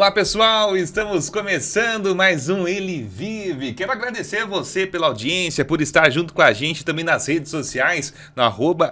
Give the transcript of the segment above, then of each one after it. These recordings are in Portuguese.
Olá pessoal, estamos começando mais um Ele Vive. Quero agradecer a você pela audiência, por estar junto com a gente também nas redes sociais, no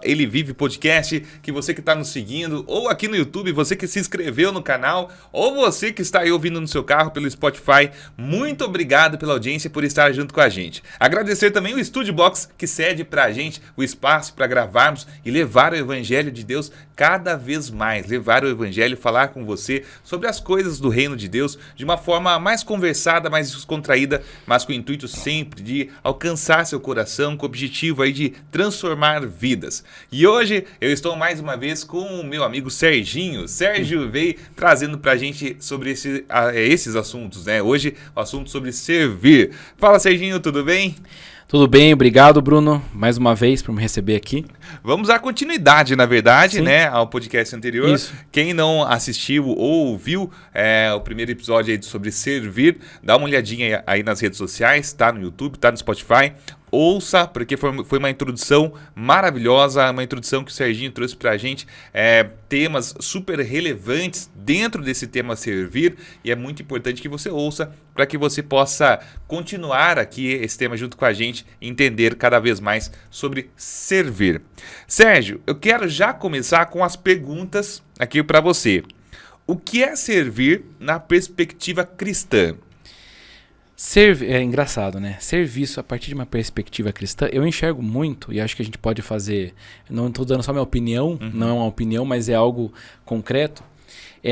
@Ele Vive Podcast, que você que está nos seguindo, ou aqui no YouTube, você que se inscreveu no canal, ou você que está aí ouvindo no seu carro pelo Spotify, muito obrigado pela audiência e por estar junto com a gente. Agradecer também o Studio Box, que cede pra gente o espaço para gravarmos e levar o Evangelho de Deus cada vez mais, levar o Evangelho, falar com você sobre as coisas do reino de Deus de uma forma mais conversada, mais descontraída, mas com o intuito sempre de alcançar seu coração, com o objetivo aí de transformar vidas. E hoje eu estou mais uma vez com o meu amigo Serginho. Sérgio veio trazendo pra gente sobre esses assuntos, né? Hoje o assunto sobre servir. Fala, Serginho, tudo bem? Tudo bem, obrigado, Bruno, mais uma vez por me receber aqui. Vamos dar continuidade, na verdade, Sim. né, ao podcast anterior. Isso. Quem não assistiu ou ouviu o primeiro episódio aí sobre servir, dá uma olhadinha aí nas redes sociais, tá no YouTube, tá no Spotify. Ouça, porque foi uma introdução maravilhosa, uma introdução que o Serginho trouxe pra gente, temas super relevantes dentro desse tema servir, e é muito importante que você ouça para que você possa continuar aqui esse tema junto com a gente, entender cada vez mais sobre servir. Sérgio, eu quero já começar com as perguntas aqui para você. O que é servir na perspectiva cristã? É engraçado, né? Serviço a partir de uma perspectiva cristã, eu enxergo muito, e acho que a gente pode fazer, não estou dando só minha opinião, não é uma opinião, mas é algo concreto.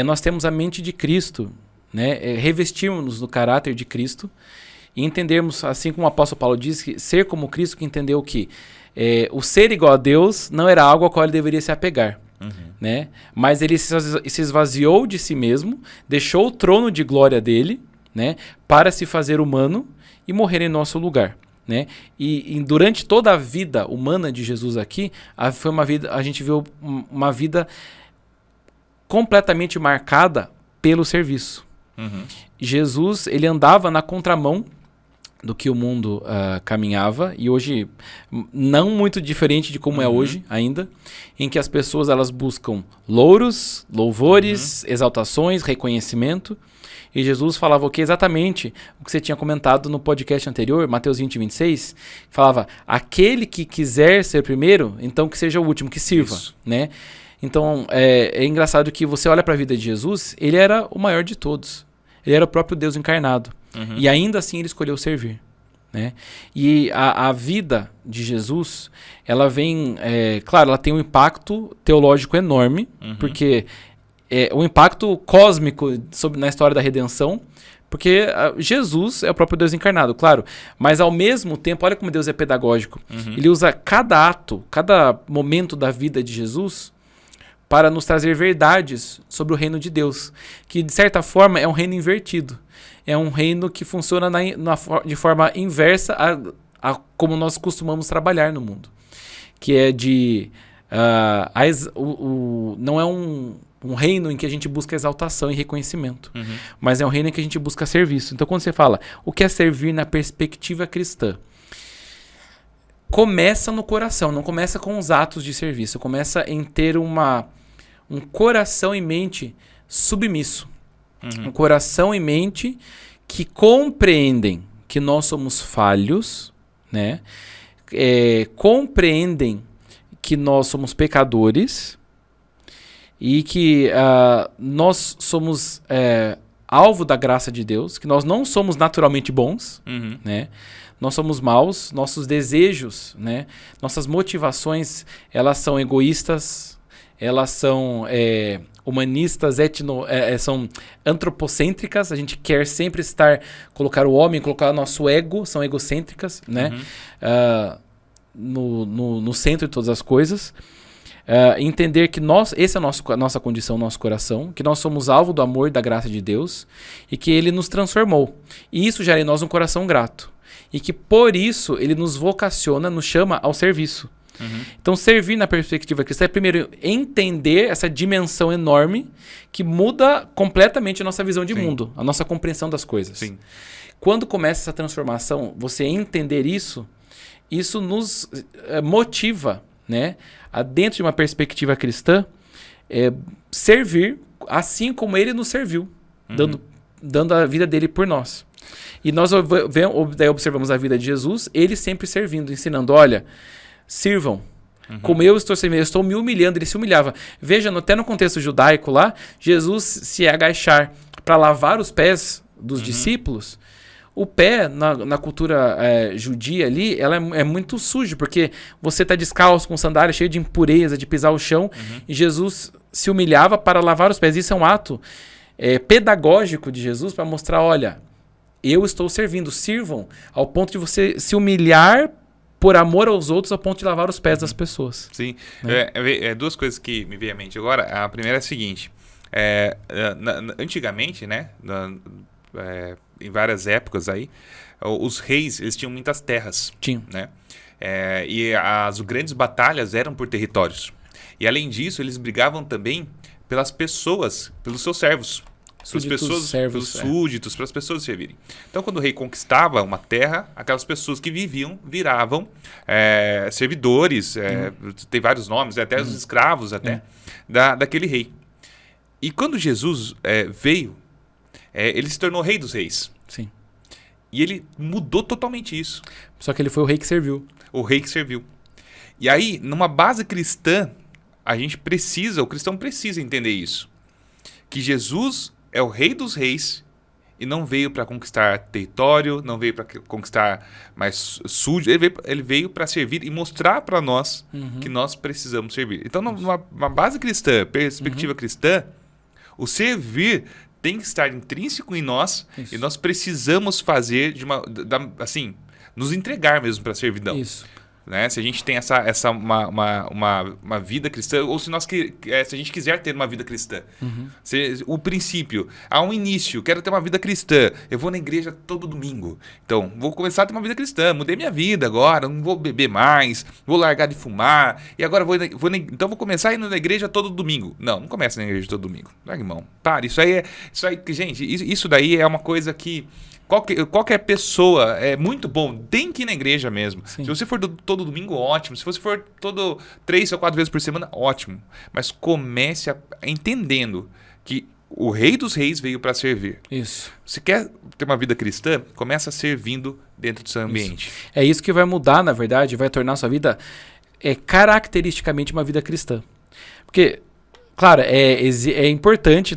Nós temos a mente de Cristo, né? Revestirmos-nos do caráter de Cristo e entendermos, assim como o apóstolo Paulo diz, que ser como Cristo, que entendeu que o ser igual a Deus não era algo ao qual ele deveria se apegar. Né? Mas ele se esvaziou de si mesmo, deixou o trono de glória dele, né, para se fazer humano e morrer em nosso lugar, né? E durante toda a vida humana de Jesus aqui, foi uma vida, a gente viu uma vida completamente marcada pelo serviço. Jesus, ele andava na contramão do que o mundo caminhava, e hoje não muito diferente de como é hoje ainda, em que as pessoas elas buscam louros, louvores, exaltações, reconhecimento. E Jesus falava exatamente o que você tinha comentado no podcast anterior, Mateus 20:26, falava, aquele que quiser ser primeiro, então que seja o último, que sirva. Né? Então, é engraçado que você olha para a vida de Jesus, ele era o maior de todos. Ele era o próprio Deus encarnado. E ainda assim ele escolheu servir. Né? E a vida de Jesus, ela vem, claro, ela tem um impacto teológico enorme, porque o impacto cósmico na história da redenção, porque Jesus é o próprio Deus encarnado, claro, mas ao mesmo tempo, olha como Deus é pedagógico, ele usa cada ato, cada momento da vida de Jesus para nos trazer verdades sobre o reino de Deus, que de certa forma é um reino invertido, é um reino que funciona de forma inversa a como nós costumamos trabalhar no mundo, que é de não é um reino em que a gente busca exaltação e reconhecimento, mas é um reino em que a gente busca serviço. Então, quando você fala o que é servir na perspectiva cristã, começa no coração, não começa com os atos de serviço, começa em ter um coração e mente submisso, um coração e mente que compreendem que nós somos falhos, né? Compreendem que nós somos pecadores, e que nós somos alvo da graça de Deus, que nós não somos naturalmente bons, né? Nós somos maus, nossos desejos, né? Nossas motivações, elas são egoístas, elas são humanistas, são antropocêntricas, a gente quer sempre colocar o homem, colocar nosso ego, são egocêntricas, né? No centro de todas as coisas. Entender que essa é a nossa condição, nosso coração, que nós somos alvo do amor e da graça de Deus e que Ele nos transformou. E isso gera em nós um coração grato. E que por isso Ele nos vocaciona, nos chama ao serviço. Então servir na perspectiva cristã é primeiro entender essa dimensão enorme que muda completamente a nossa visão de mundo, a nossa compreensão das coisas. Quando começa essa transformação, você entender isso nos motiva, né, dentro de uma perspectiva cristã, servir assim como ele nos serviu, dando dando a vida dele por nós. E nós daí observamos a vida de Jesus, ele sempre servindo, ensinando, olha, sirvam. Como eu estou servindo, eu estou me humilhando, ele se humilhava. Veja, até no contexto judaico lá, Jesus se agachar para lavar os pés dos discípulos. O pé, na cultura judia ali, ela é muito sujo, porque você está descalço, com sandália, cheio de impureza, de pisar o chão, e Jesus se humilhava para lavar os pés. Isso é um ato pedagógico de Jesus para mostrar, olha, eu estou servindo, sirvam, ao ponto de você se humilhar por amor aos outros, ao ponto de lavar os pés das pessoas. Sim, duas coisas que me vêm à mente agora. A primeira é a seguinte, antigamente, né, em várias épocas aí, os reis, eles tinham muitas terras. Tinham. Né? E as grandes batalhas eram por territórios. E além disso, eles brigavam também pelas pessoas, pelos seus servos. Pelos súditos, para as pessoas servirem. Então, quando o rei conquistava uma terra, aquelas pessoas que viviam viravam servidores, tem vários nomes, até os escravos daquele rei. E quando Jesus veio, ele se tornou rei dos reis. Sim. E ele mudou totalmente isso. Só que ele foi o rei que serviu. O rei que serviu. E aí, numa base cristã, o cristão precisa entender isso. Que Jesus é o rei dos reis e não veio para conquistar território, não veio para conquistar mais sujo. Ele veio para servir e mostrar para nós que nós precisamos servir. Então, numa base cristã, perspectiva cristã, o servir tem que estar intrínseco em nós. Isso. E nós precisamos fazer nos entregar mesmo para a servidão. Isso. Né? Se a gente tem uma vida cristã, ou se a gente quiser ter uma vida cristã. O princípio, há um início, quero ter uma vida cristã, eu vou na igreja todo domingo. Então, vou começar a ter uma vida cristã, mudei minha vida agora, não vou beber mais, vou largar de fumar, e agora então vou começar a ir na igreja todo domingo. Não começa na igreja todo domingo. Larga mão. Para, isso aí, gente, isso daí é uma coisa que qualquer pessoa é muito bom, tem que ir na igreja mesmo. Sim. Se você for todo domingo, ótimo. Se você for 3 ou 4 vezes por semana, ótimo. Mas comece entendendo que o rei dos reis veio para servir. Isso. Se quer ter uma vida cristã, começa servindo dentro do seu ambiente. Isso. É isso que vai mudar, na verdade, vai tornar a sua vida caracteristicamente uma vida cristã. Porque, claro, é importante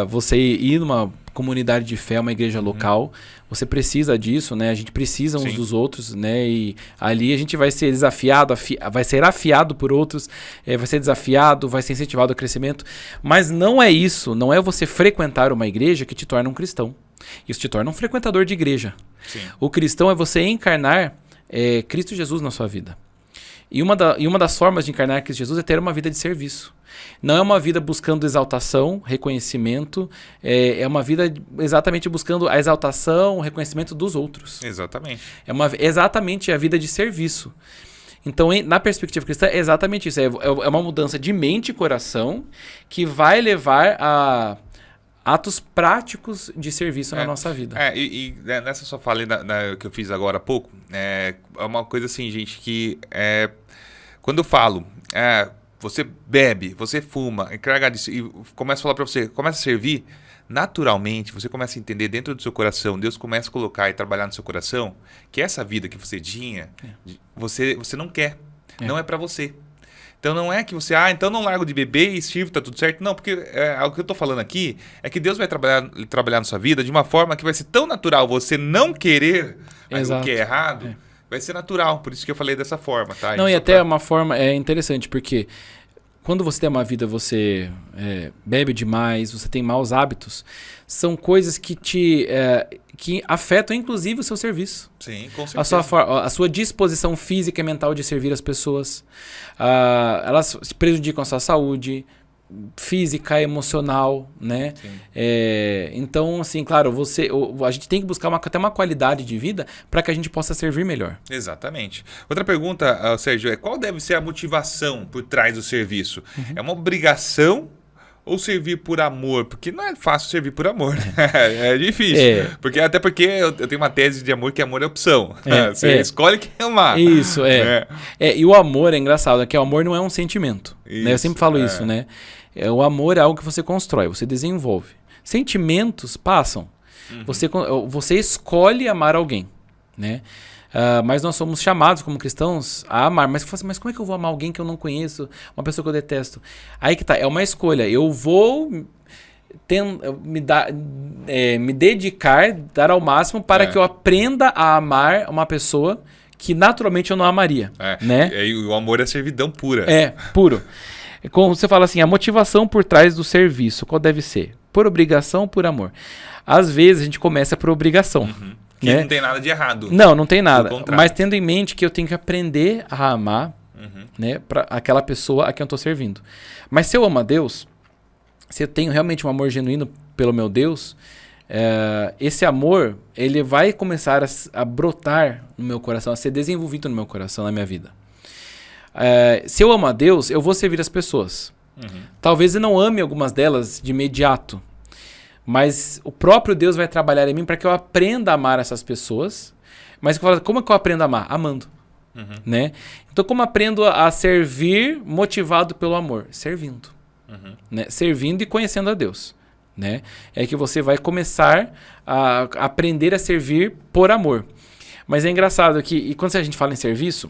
você ir numa comunidade de fé, uma igreja local. Você precisa disso, né? A gente precisa uns dos outros, né? E ali a gente vai ser desafiado, vai ser afiado por outros, vai ser desafiado, vai ser incentivado ao crescimento. Mas não é isso, não é você frequentar uma igreja que te torna um cristão. Isso te torna um frequentador de igreja. Sim. O cristão é você encarnar Cristo Jesus na sua vida. E uma das formas de encarnar Cristo Jesus é ter uma vida de serviço. Não é uma vida buscando exaltação, reconhecimento, é uma vida exatamente buscando a exaltação, o reconhecimento dos outros. Exatamente. Exatamente a vida de serviço. Então, na perspectiva cristã, é exatamente isso. É uma mudança de mente e coração que vai levar a atos práticos de serviço na nossa vida. Nessa sua fala que eu fiz agora há pouco, é uma coisa assim, gente, que quando eu falo, você bebe, você fuma, e começa a falar para você, começa a servir, naturalmente você começa a entender dentro do seu coração, Deus começa a colocar e trabalhar no seu coração, que essa vida que você tinha, você não quer, não é para você. Então não é que você, então não largo de beber e sirvo, tá tudo certo. Não, porque o que eu tô falando aqui é que Deus vai trabalhar na sua vida de uma forma que vai ser tão natural você não querer o que é errado, vai ser natural. Por isso que eu falei dessa forma, tá? Não, e até uma forma interessante, porque quando você tem uma vida, você bebe demais, você tem maus hábitos, são coisas que que afetam inclusive o seu serviço. Sim, com certeza. A sua disposição física e mental de servir as pessoas. Elas prejudicam a sua saúde física, emocional, né? Então, assim, claro, a gente tem que buscar até uma qualidade de vida para que a gente possa servir melhor. Exatamente. Outra pergunta, Sérgio, qual deve ser a motivação por trás do serviço? É uma obrigação ou servir por amor? Porque não é fácil servir por amor. É difícil. Até porque eu tenho uma tese de amor que amor é opção. Você escolhe quem amar. Isso, E o amor é engraçado, que o amor não é um sentimento. Né? Eu sempre falo isso, né? O amor é algo que você constrói, você desenvolve. Sentimentos passam. Você escolhe amar alguém, né? Mas nós somos chamados como cristãos a amar. Mas como é que eu vou amar alguém que eu não conheço? Uma pessoa que eu detesto? Aí que tá, é uma escolha. Eu vou me dedicar, dar ao máximo para que eu aprenda a amar uma pessoa que naturalmente eu não amaria. Né? E o amor é servidão pura. Puro. Como você fala assim, a motivação por trás do serviço, qual deve ser? Por obrigação ou por amor? Às vezes a gente começa por obrigação. Que não tem nada de errado. Não tem nada. Mas tendo em mente que eu tenho que aprender a amar, né, para aquela pessoa a quem eu estou servindo. Mas se eu amo a Deus, se eu tenho realmente um amor genuíno pelo meu Deus, esse amor ele vai começar a brotar no meu coração, a ser desenvolvido no meu coração, na minha vida. Se eu amo a Deus, eu vou servir as pessoas. Talvez eu não ame algumas delas de imediato, mas o próprio Deus vai trabalhar em mim para que eu aprenda a amar essas pessoas. Mas como é que eu aprendo a amar? Amando. Né? Então, como aprendo a servir motivado pelo amor? Servindo. Né? Servindo e conhecendo a Deus. Né? É que você vai começar a aprender a servir por amor. Mas é engraçado que, e quando a gente fala em serviço,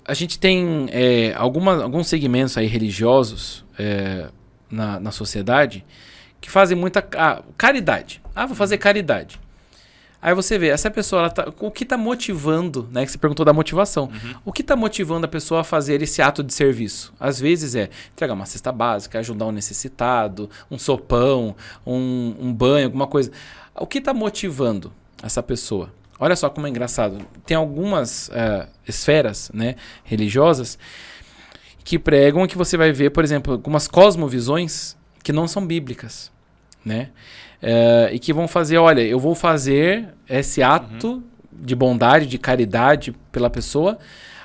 a gente tem alguns segmentos aí religiosos na sociedade que fazem muita caridade. Vou fazer caridade. Aí você vê, essa pessoa, o que está motivando, né? Que você perguntou da motivação. O que está motivando a pessoa a fazer esse ato de serviço? Às vezes é entregar uma cesta básica, ajudar um necessitado, um sopão, um banho, alguma coisa. O que está motivando essa pessoa? Olha só como é engraçado. Tem algumas esferas, né, religiosas que pregam que você vai ver, por exemplo, algumas cosmovisões que não são bíblicas, né? E que vão fazer, olha, eu vou fazer esse ato de bondade, de caridade pela pessoa.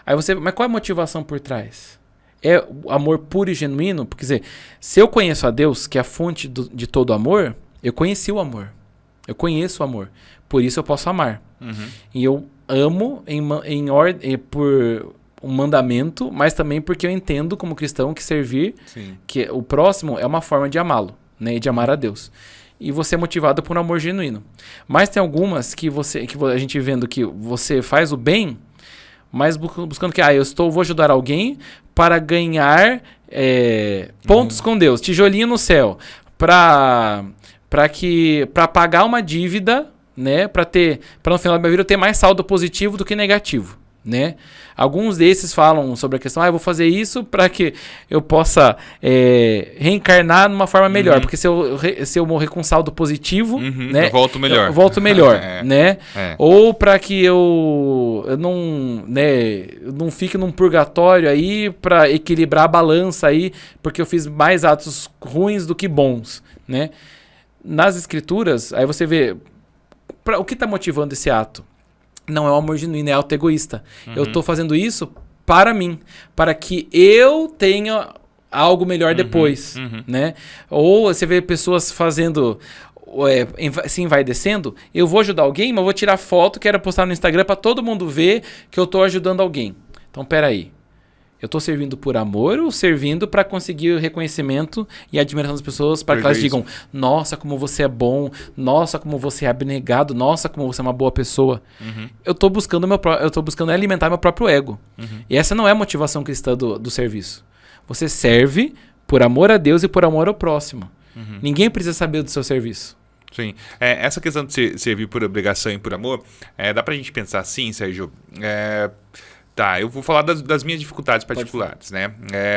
Aí mas qual é a motivação por trás? É o amor puro e genuíno? Porque, quer dizer, se eu conheço a Deus, que é a fonte de todo amor, eu conheci o amor. Eu conheço o amor. Por isso eu posso amar. E eu amo por um mandamento, mas também porque eu entendo como cristão que servir, que o próximo é uma forma de amá-lo, né, e de amar a Deus. E você é motivado por um amor genuíno. Mas tem algumas que a gente vendo que você faz o bem, mas buscando que vou ajudar alguém para ganhar pontos com Deus, tijolinho no céu, para pagar uma dívida, né, para no final da minha vida eu ter mais saldo positivo do que negativo, né? Alguns desses falam sobre a questão, eu vou fazer isso para que eu possa reencarnar de uma forma melhor, porque se eu morrer com saldo positivo, né, eu volto melhor. Eu volto melhor, né? Ou para que eu não fique num purgatório aí para equilibrar a balança aí, porque eu fiz mais atos ruins do que bons, né? Nas escrituras, aí você vê o que está motivando esse ato. Não é o amor genuíno, é auto egoísta. Eu estou fazendo isso para mim, para que eu tenha algo melhor depois, né? Ou você vê pessoas fazendo, se vai descendo, eu vou ajudar alguém, mas vou tirar foto, quero postar no Instagram para todo mundo ver que eu estou ajudando alguém. Então, peraí. Eu estou servindo por amor ou servindo para conseguir o reconhecimento e a admiração das pessoas para que elas digam, nossa, como você é bom, nossa, como você é abnegado, nossa, como você é uma boa pessoa. Eu estou buscando alimentar meu próprio ego. E essa não é a motivação cristã do serviço. Você serve por amor a Deus e por amor ao próximo. Ninguém precisa saber do seu serviço. Sim. Essa questão de servir por obrigação e por amor, dá pra gente pensar assim, Sérgio? Tá, eu vou falar das minhas dificuldades particulares, né?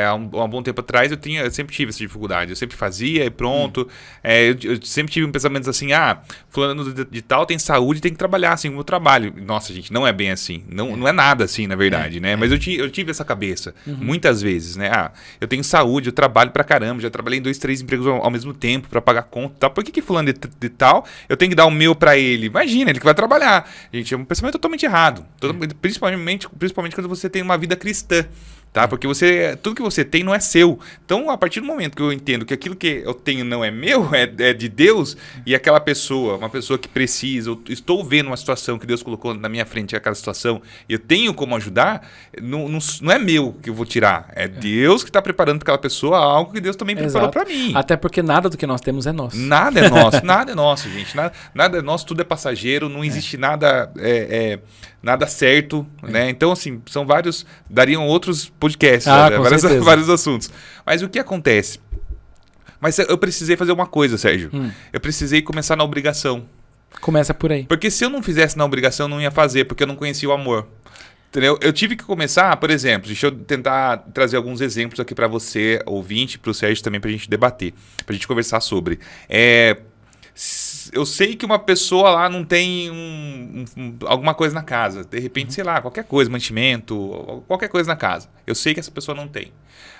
Há um bom tempo atrás eu sempre tive essa dificuldade. Eu sempre fazia e pronto. Eu sempre tive um pensamento assim, fulano de tal tem saúde, tem que trabalhar assim como eu trabalho. Nossa, gente, não é bem assim. Não é nada assim, na verdade, né? Mas eu tive essa cabeça, muitas vezes, né? Eu tenho saúde, eu trabalho pra caramba, já trabalhei em 2, 3 empregos ao mesmo tempo pra pagar conta e tal. Por que fulano de tal, eu tenho que dar o meu pra ele? Imagina, ele que vai trabalhar. Gente, é um pensamento totalmente errado. Principalmente quando você tem uma vida cristã. tá? Porque tudo que você tem não é seu. Então, a partir do momento que eu entendo que aquilo que eu tenho não é meu, é de Deus, e aquela pessoa, uma pessoa que precisa, eu estou vendo uma situação que Deus colocou na minha frente, aquela situação, e eu tenho como ajudar, não é meu que eu vou tirar. É Deus que está preparando para aquela pessoa algo que Deus também preparou para mim. Até porque nada do que nós temos é nosso. Nada é nosso, nada é nosso, gente. Nada é nosso, tudo é passageiro, não existe nada certo, né? Então, assim, são vários... Dariam outros podcasts, né? Vários assuntos. Mas o que acontece? Mas eu precisei fazer uma coisa, Sérgio. Eu precisei começar na obrigação. Começa por aí. Porque se eu não fizesse na obrigação, eu não ia fazer, porque eu não conhecia o amor. Entendeu? Eu tive que começar, por exemplo, deixa eu tentar trazer alguns exemplos aqui para você, ouvinte, para o Sérgio também, para a gente debater, para a gente conversar sobre. Eu sei que uma pessoa lá não tem alguma coisa na casa. De repente, sei lá, qualquer coisa, mantimento, qualquer coisa na casa. Eu sei que essa pessoa não tem.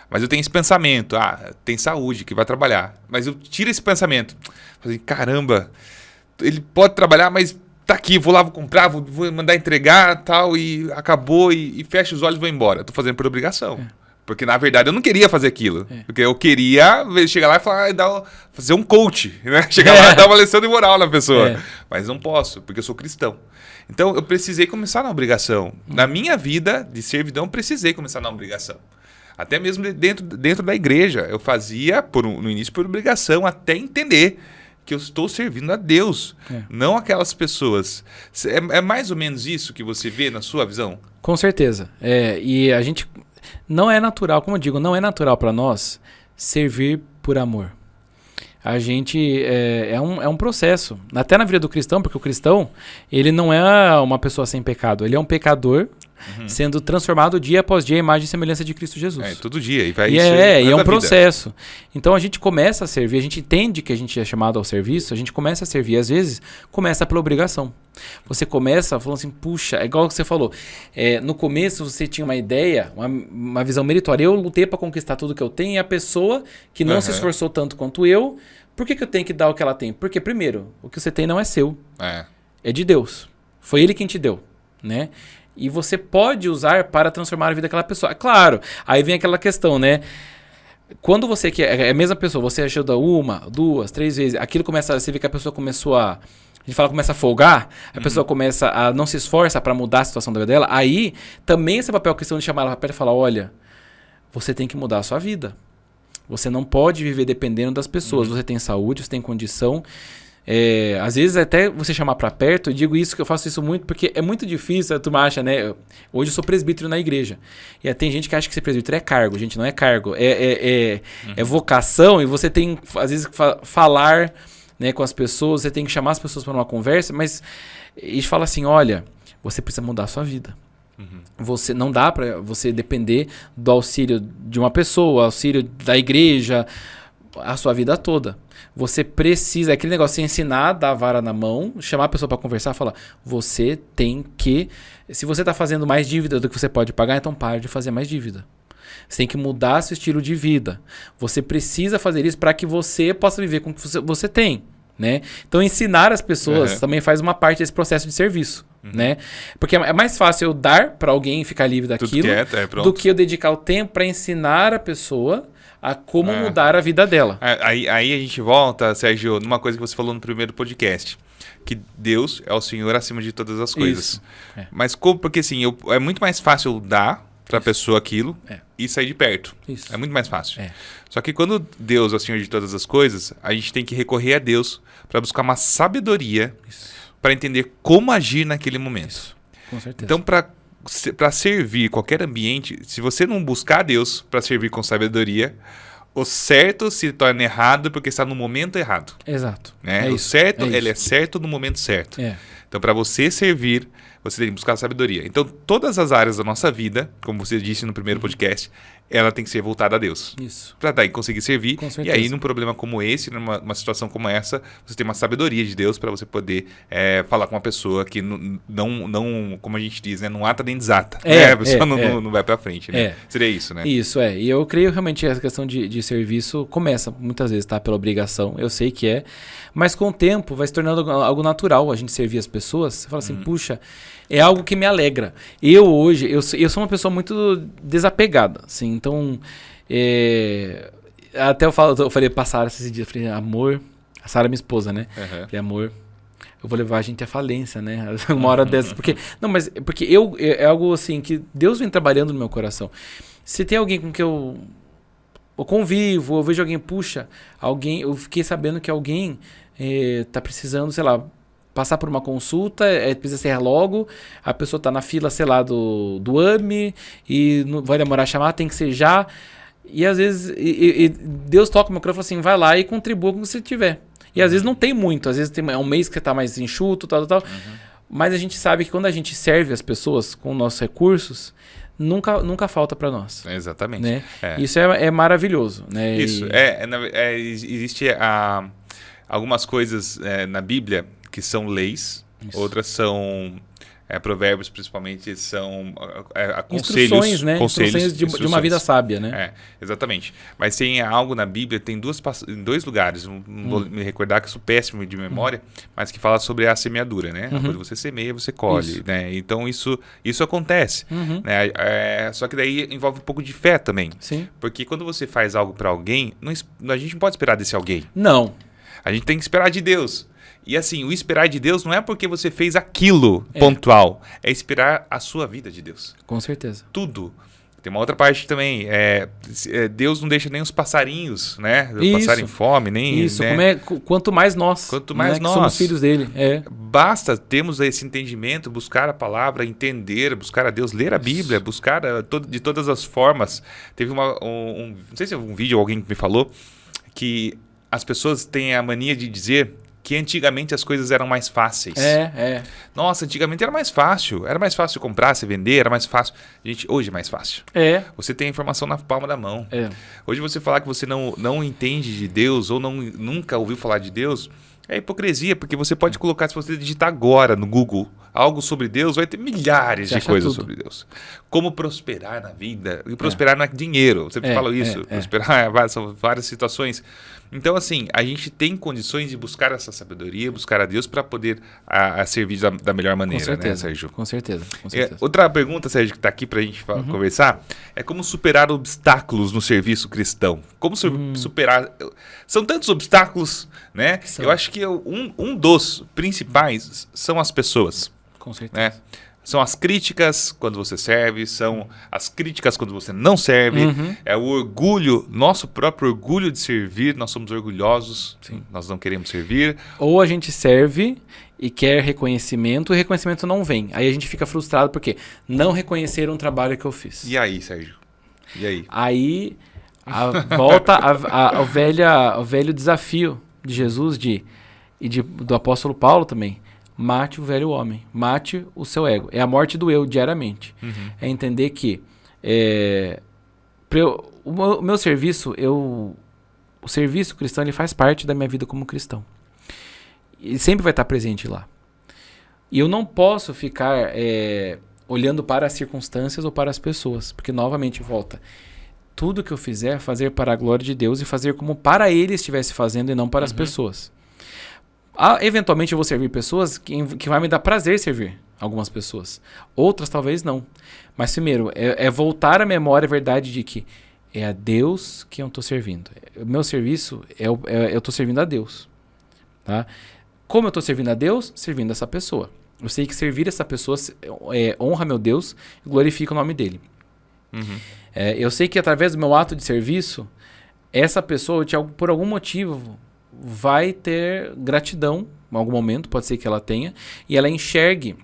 Mas eu tenho esse pensamento, tem saúde, que vai trabalhar. Mas eu tiro esse pensamento. Falei, caramba, ele pode trabalhar, mas tá aqui, vou lá, vou comprar, vou mandar entregar, tal, e acabou, e fecho os olhos e vou embora. Tô fazendo por obrigação. Porque, na verdade, eu não queria fazer aquilo. Porque eu queria chegar lá e falar, fazer um coach, né? Chegar lá e dar uma lição de moral na pessoa. Mas não posso, porque eu sou cristão. Então, eu precisei começar na obrigação. Na minha vida de servidão, eu precisei começar na obrigação. Até mesmo dentro da igreja. Eu fazia, no início, por obrigação, até entender que eu estou servindo a Deus, não aquelas pessoas. É mais ou menos isso que você vê na sua visão? Com certeza. E a gente... Não é natural, como eu digo, não é natural para nós servir por amor. A gente é um processo, até na vida do cristão, porque o cristão, ele não é uma pessoa sem pecado, ele é um pecador sendo transformado dia após dia à imagem e semelhança de Cristo Jesus. Todo dia. E é um processo. Então a gente começa a servir, a gente entende que a gente é chamado ao serviço, a gente começa a servir, às vezes começa pela obrigação. Você começa falando assim, puxa, é igual que você falou, no começo você tinha uma ideia, uma visão meritória, eu lutei para conquistar tudo que eu tenho, e a pessoa que não se esforçou tanto quanto eu, por que eu tenho que dar o que ela tem? Porque primeiro, o que você tem não é seu, é de Deus, foi Ele quem te deu, né? E você pode usar para transformar a vida daquela pessoa. Claro, aí vem aquela questão, né? Quando você quer, é a mesma pessoa, você ajuda 1, 2, 3 vezes, aquilo começa, você vê que a pessoa começou a gente fala, começa a folgar, a pessoa começa a não se esforça para mudar a situação da vida dela, aí também esse papel cristão de chamar ela para perto e falar, olha, você tem que mudar a sua vida. Você não pode viver dependendo das pessoas. Você tem saúde, você tem condição. Às vezes até você chamar para perto, eu digo isso, que eu faço isso muito, porque é muito difícil, a turma acha, né? Hoje eu sou presbítero na igreja. E tem gente que acha que ser presbítero é cargo. Gente, não é cargo. É vocação, e você tem, às vezes, falar, né, com as pessoas, você tem que chamar as pessoas para uma conversa, mas eles falam assim, olha, você precisa mudar a sua vida. Você não dá para você depender do auxílio de uma pessoa, auxílio da igreja, a sua vida toda. Você precisa, aquele negócio de ensinar, dar a vara na mão, chamar a pessoa para conversar, falar, você tem que, se você está fazendo mais dívida do que você pode pagar, então pare de fazer mais dívida. Você tem que mudar seu estilo de vida. Você precisa fazer isso para que você possa viver com o que você tem, né? Então ensinar as pessoas também faz uma parte desse processo de serviço, né? Porque é mais fácil eu dar para alguém ficar livre daquilo do que eu dedicar o tempo para ensinar a pessoa a como mudar a vida dela. Aí a gente volta, Sérgio, numa coisa que você falou no primeiro podcast, que Deus é o Senhor acima de todas as coisas. Mas como? Porque assim, é muito mais fácil dar para a pessoa aquilo e sair de perto. É muito mais fácil. Só que quando Deus é o Senhor de todas as coisas, a gente tem que recorrer a Deus para buscar uma sabedoria para entender como agir naquele momento. Com certeza. Então, para servir qualquer ambiente, se você não buscar Deus para servir com sabedoria, o certo se torna errado porque está no momento errado. Exato. Né? O certo, ele é certo no momento certo. Então, para você servir, você tem que buscar a sabedoria. Então, todas as áreas da nossa vida, como você disse no primeiro podcast, ela tem que ser voltada a Deus. Isso. Para daí conseguir servir. Com certeza. E aí, num problema como esse, numa situação como essa, você tem uma sabedoria de Deus para você poder falar com uma pessoa que não, como a gente diz, né, não ata nem desata. A pessoa não vai para frente. Né? Seria isso, né? Isso, E eu creio realmente essa questão de serviço começa muitas vezes, tá? Pela obrigação, eu sei que é. Mas com o tempo vai se tornando algo natural a gente servir as pessoas. Você fala assim, puxa, é algo que me alegra. Eu sou uma pessoa muito desapegada, assim, então... até eu falei pra Sara esses dias, falei, amor... A Sara é minha esposa, né? Falei, amor... Eu vou levar a gente à falência, né? Uma hora dessas. Porque é algo assim que Deus vem trabalhando no meu coração. Se tem alguém com que eu convivo, eu vejo alguém, puxa, eu fiquei sabendo que alguém tá precisando, sei lá, passar por uma consulta, precisa ser logo, a pessoa tá na fila, sei lá, do AME e não vai demorar a chamar, tem que ser já. E às vezes Deus toca o meu coração e fala assim, vai lá e contribua com o que você tiver. E às vezes não tem muito, às vezes é um mês que tá mais enxuto, tal. Mas a gente sabe que quando a gente serve as pessoas com nossos recursos, nunca falta para nós. Exatamente. Né? Isso é maravilhoso. Né? Isso. Existe algumas coisas na Bíblia que são leis, outras são... provérbios, principalmente, são conselhos, né? Instruções de uma vida sábia, né? Exatamente. Mas tem algo na Bíblia, tem em dois lugares, não vou me recordar que sou péssimo de memória, mas que fala sobre a semeadura, né? Quando você semeia, você colhe, né? Então, isso acontece. Né? Só que daí envolve um pouco de fé também. Sim. Porque quando você faz algo para alguém, a gente não pode esperar desse alguém. Não. A gente tem que esperar de Deus. E assim, o esperar de Deus não é porque você fez aquilo pontual. É esperar a sua vida de Deus. Com certeza. Tudo. Tem uma outra parte também. Deus não deixa nem os passarinhos, né? Passarem fome, nem... Isso, né? Quanto mais nós. Quanto mais nós. Que somos filhos dele. Basta termos esse entendimento, buscar a palavra, entender, buscar a Deus, ler a Bíblia, buscar de todas as formas. Teve não sei se é um vídeo ou alguém que me falou que as pessoas têm a mania de dizer... que antigamente as coisas eram mais fáceis. Nossa, antigamente era mais fácil. Era mais fácil comprar, se vender, era mais fácil. Gente, hoje é mais fácil. Você tem a informação na palma da mão. Hoje você falar que você não entende de Deus ou nunca ouviu falar de Deus é hipocrisia, porque você pode colocar, se você digitar agora no Google algo sobre Deus, vai ter milhares de coisas sobre Deus. Como prosperar na vida. E prosperar não é dinheiro. Você fala isso. Prosperar são várias situações. Então, assim, a gente tem condições de buscar essa sabedoria, buscar a Deus para poder servir da melhor maneira, com certeza, né, Sérgio? Com certeza. Outra pergunta, Sérgio, que está aqui para a gente conversar, é como superar obstáculos no serviço cristão. Como superar... São tantos obstáculos, né? Eu acho que um dos principais são as pessoas. Com certeza. Né? São as críticas quando você serve, são as críticas quando você não serve. É o orgulho, nosso próprio orgulho de servir. Nós somos orgulhosos, nós não queremos servir. Ou a gente serve e quer reconhecimento, e o reconhecimento não vem. Aí a gente fica frustrado porque não reconheceram o trabalho que eu fiz. E aí, Sérgio? E aí? Aí volta ao velho desafio de Jesus do apóstolo Paulo também. Mate o velho homem, mate o seu ego. É a morte do eu diariamente. É entender que o meu serviço, o serviço cristão, ele faz parte da minha vida como cristão. Ele sempre vai estar presente lá. E eu não posso ficar olhando para as circunstâncias ou para as pessoas, porque novamente volta. Tudo que eu fizer, fazer para a glória de Deus e fazer como para Ele estivesse fazendo e não para as pessoas. Eventualmente eu vou servir pessoas que vai me dar prazer servir algumas pessoas. Outras talvez não. Mas primeiro, voltar à memória a verdade de que é a Deus que eu estou servindo. O meu serviço, eu estou servindo a Deus. Tá? Como eu estou servindo a Deus? Servindo essa pessoa. Eu sei que servir essa pessoa honra meu Deus e glorifica o nome dele. Eu sei que através do meu ato de serviço, essa pessoa, por algum motivo... vai ter gratidão em algum momento, pode ser que ela tenha, e ela enxergue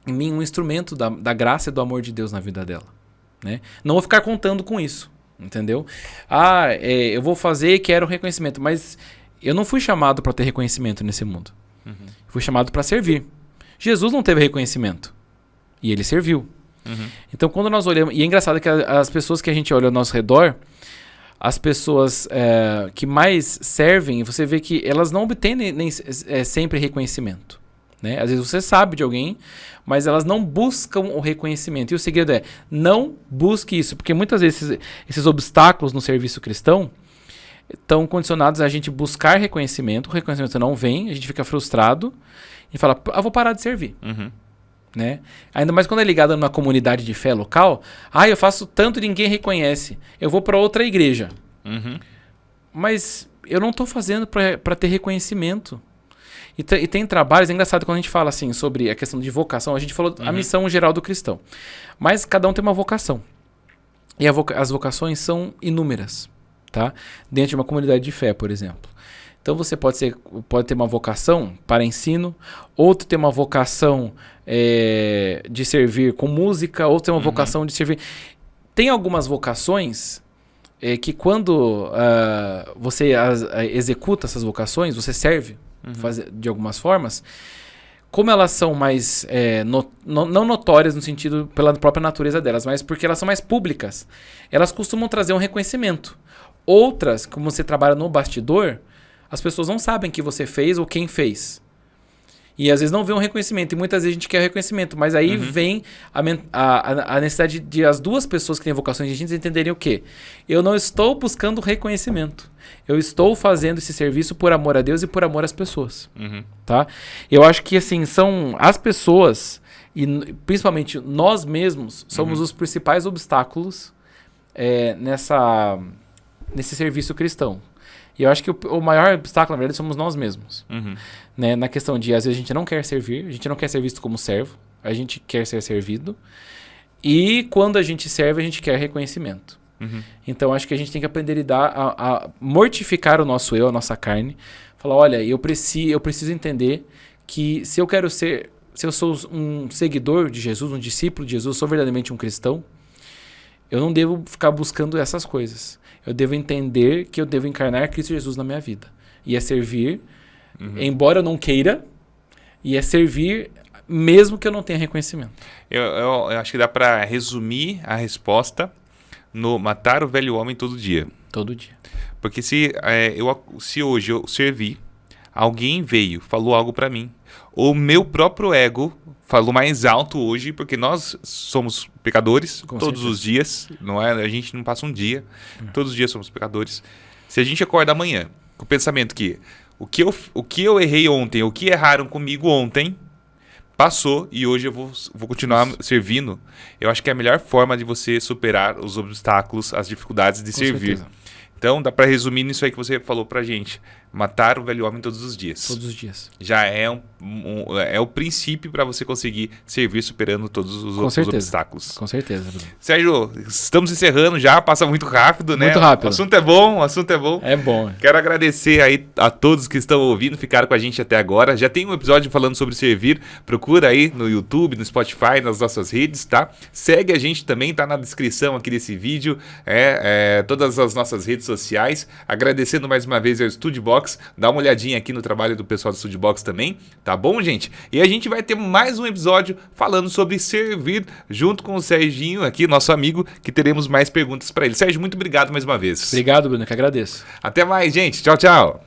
em mim um instrumento da graça e do amor de Deus na vida dela. Né? Não vou ficar contando com isso, entendeu? Eu vou fazer e quero reconhecimento, mas eu não fui chamado para ter reconhecimento nesse mundo. Fui chamado para servir. Jesus não teve reconhecimento, e ele serviu. Então, quando nós olhamos... E é engraçado que as pessoas que a gente olha ao nosso redor... As pessoas que mais servem, você vê que elas não obtêm nem sempre reconhecimento. Né? Às vezes você sabe de alguém, mas elas não buscam o reconhecimento. E o segredo não busque isso. Porque muitas vezes esses obstáculos no serviço cristão, estão condicionados a gente buscar reconhecimento. O reconhecimento não vem, a gente fica frustrado e fala, vou parar de servir. Né? Ainda mais quando é ligado numa comunidade de fé local. Eu faço tanto e ninguém reconhece. Eu vou para outra igreja. Mas eu não estou fazendo para ter reconhecimento. E tem trabalhos, é engraçado quando a gente fala assim sobre a questão de vocação, a gente falou a missão geral do cristão. Mas cada um tem uma vocação. E as vocações são inúmeras, tá? Dentro de uma comunidade de fé, por exemplo. Então você pode ter uma vocação para ensino, outro tem uma vocação de servir com música, outro tem uma vocação de servir... Tem algumas vocações que quando você executa essas vocações, você serve de algumas formas, como elas são mais não notórias no sentido pela própria natureza delas, mas porque elas são mais públicas, elas costumam trazer um reconhecimento. Outras, como você trabalha no bastidor, as pessoas não sabem que você fez ou quem fez. E às vezes não vê um reconhecimento. E muitas vezes a gente quer reconhecimento. Mas aí vem a necessidade de as duas pessoas que têm vocações distintas entenderem o quê? Eu não estou buscando reconhecimento. Eu estou fazendo esse serviço por amor a Deus e por amor às pessoas. Tá? Eu acho que assim, são as pessoas, e principalmente nós mesmos, somos os principais obstáculos nesse serviço cristão. E eu acho que o maior obstáculo, na verdade, somos nós mesmos. Né? Na questão de, às vezes, a gente não quer servir, a gente não quer ser visto como servo, a gente quer ser servido. E quando a gente serve, a gente quer reconhecimento. Então, acho que a gente tem que aprender a lidar, a mortificar o nosso eu, a nossa carne. Falar, olha, eu preciso entender que se eu sou um seguidor de Jesus, um discípulo de Jesus, sou verdadeiramente um cristão, eu não devo ficar buscando essas coisas. Eu devo entender que eu devo encarnar Cristo Jesus na minha vida. E é servir, embora eu não queira, e é servir mesmo que eu não tenha reconhecimento. Eu acho que dá para resumir a resposta no matar o velho homem todo dia. Todo dia. Porque se hoje eu servi, alguém veio, falou algo para mim, ou meu próprio ego falou mais alto hoje, porque nós somos pecadores todos os dias, não é? A gente não passa um dia, todos os dias somos pecadores. Se a gente acorda amanhã com o pensamento que o que eu errei ontem, o que erraram comigo ontem, passou e hoje eu vou continuar servindo, eu acho que é a melhor forma de você superar os obstáculos, as dificuldades de servir. Certeza. Então, dá para resumir nisso aí que você falou pra gente. Matar o velho homem todos os dias. Todos os dias. Já é o princípio para você conseguir servir superando todos os obstáculos. Com certeza, Bruno. Sérgio, estamos encerrando já, passa muito rápido, né? Muito rápido. O assunto é bom, É bom. Quero agradecer aí a todos que estão ouvindo, ficaram com a gente até agora. Já tem um episódio falando sobre servir, procura aí no YouTube, no Spotify, nas nossas redes, tá? Segue a gente também, tá na descrição aqui desse vídeo, todas as nossas redes sociais. Agradecendo mais uma vez ao Studbox, dá uma olhadinha aqui no trabalho do pessoal do Studbox também, tá bom, gente? E a gente vai ter mais um episódio falando sobre servir junto com o Serginho aqui, nosso amigo, que teremos mais perguntas para ele. Sérgio, muito obrigado mais uma vez. Obrigado, Bruno, que agradeço. Até mais, gente. Tchau, tchau.